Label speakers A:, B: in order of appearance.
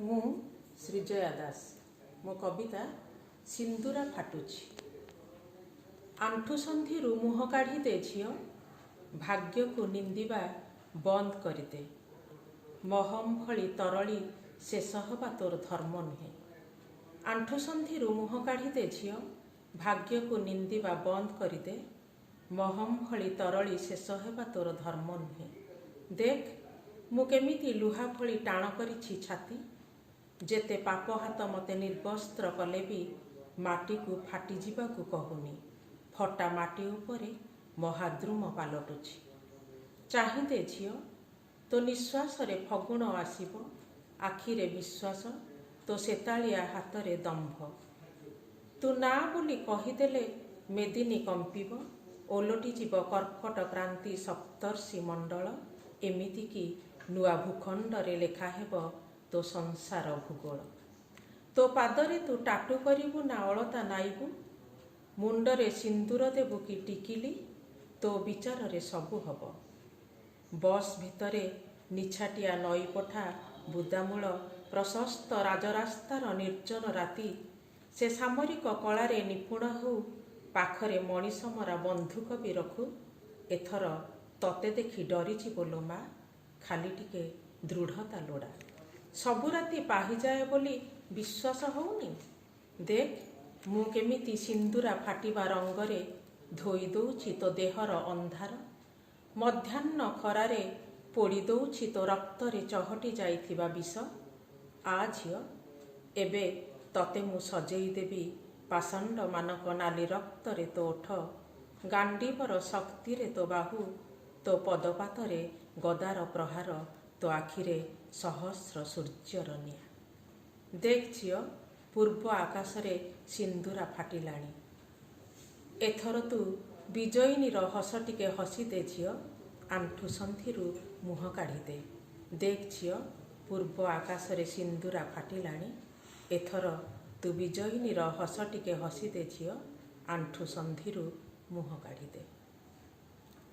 A: ମୁଁ ଶ୍ରୀଜୟା ଦାସ। ମୋ କବିତା ସିନ୍ଦୁରା ଫାଟୁଛି। ଆଣ୍ଠୁସନ୍ଧିରୁ ମୁହଁ କାଢ଼ି ଦେ ଝିଅ, ଭାଗ୍ୟକୁ ନିନ୍ଦିବା ବନ୍ଦ କରିଦେ। ମହମ ଭଳି ତରଳି ଶେଷ ହେବା ତୋର ଧର୍ମ ନୁହେଁ। ଆଣ୍ଠୁସନ୍ଧିରୁ ମୁହଁ କାଢ଼ି ଦେ ଝିଅ, ଭାଗ୍ୟକୁ ନିନ୍ଦିବା ବନ୍ଦ କରିଦେ। ମହମ ଭଳି ତରଳି ଶେଷ ହେବା ତୋର ଧର୍ମ ନୁହେଁ। ଦେଖ ମୁଁ କେମିତି ଲୁହା ଭଳି ଟାଣ କରିଛି ଛାତି। ଯେତେ ପାପ ହାତ ମୋତେ ନିର୍ବସ୍ତ୍ର କଲେ ବି ମାଟିକୁ ଫାଟିଯିବାକୁ କହୁନି। ଫଟା ମାଟି ଉପରେ ମହାଦ୍ରୁମ ପାଲଟୁଛି। ଚାହିଁଦେ ଝିଅ, ତୋ ନିଶ୍ୱାସରେ ଫଗୁଣ ଆସିବ। ଆଖିରେ ବିଶ୍ୱାସ, ତୋ ସେତାଳିଆ ହାତରେ ଦମ୍ଭ। ତୁ ନାଁ ବୋଲି କହିଦେଲେ ମେଦିନୀ କମ୍ପିବ। ଓଲଟିଯିବ କର୍କଟ କ୍ରାନ୍ତି ସପ୍ତର୍ଷି ମଣ୍ଡଳ। ଏମିତିକି ନୂଆ ଭୂଖଣ୍ଡରେ ଲେଖା ହେବ ତୋ ସଂସାର ଭୂଗୋଳ। ତୋ ପାଦରେ ତୁ ଟାଟୁ କରିବୁ ନା ଅଳତା ନାଇବୁ। ମୁଣ୍ଡରେ ସିନ୍ଦୁର ଦେବୁ କି ଟିକିଲି, ତୋ ବିଚାରରେ ସବୁ ହବ। ବସ୍ ଭିତରେ ନିଛାଟିଆ ନଈପଠା ବୁଦାମୂଳ ପ୍ରଶସ୍ତ ରାଜରାସ୍ତାର ନିର୍ଜନ ରାତି। ସେ ସାମରିକ କଳାରେ ନିପୁଣ ହେଉ, ପାଖରେ ମଣିଷ ମରା ବନ୍ଧୁକ ବି ରଖୁ। ଏଥର ତତେ ଦେଖି ଡରିଯିବ ଲୋ ମା, ଖାଲି ଟିକେ ଦୃଢ଼ତା ଲୋଡ଼ା। ସବୁ ରାତି ପାହିଯାଏ ବୋଲି ବିଶ୍ୱାସ ହଉନି। ଦେଖ ମୁଁ କେମିତି ସିନ୍ଦୁରା ଫାଟିବା ରଙ୍ଗରେ ଧୋଇ ଦଉଛି ତୋ ଦେହର ଅନ୍ଧାର। ମଧ୍ୟାହ୍ନ ଖରାରେ ପୋଡ଼ି ଦଉଛି ତୋ ରକ୍ତରେ ଚହଟି ଯାଇଥିବା ବିଷ। ଆ ଝିଅ, ଏବେ ତତେ ମୁଁ ସଜେଇ ଦେବି ପାଷଣ୍ଡମାନଙ୍କ ନାଲି ରକ୍ତରେ ତୋ ଓଠ। ଗାଣ୍ଡିବର ଶକ୍ତିରେ ତୋ ବାହୁ, ତୋ ପଦପାତରେ ଗଦାର ପ୍ରହାର, ତୋ ଆଖିରେ ସହସ୍ର ସୂର୍ଯ୍ୟର ନିଆଁ। ଦେଖ ଝିଅ, ପୂର୍ବ ଆକାଶରେ ସିନ୍ଦୁରା ଫାଟିଲାଣି। ଏଥର ତୁ ବିଜୟିନୀର ହସ ଟିକେ ହସିଦେ ଝିଅ, ଆଣ୍ଠୁସନ୍ଧିରୁ ମୁହଁ କାଢ଼ିଦେ। ଦେଖ ଝିଅ, ପୂର୍ବ ଆକାଶରେ ସିନ୍ଦୁରା ଫାଟିଲାଣି। ଏଥର ତୁ ବିଜୟିନୀର ହସ ଟିକେ ହସିଦେ ଝିଅ, ଆଣ୍ଠୁସନ୍ଧିରୁ ମୁହଁ କାଢ଼ିଦେ।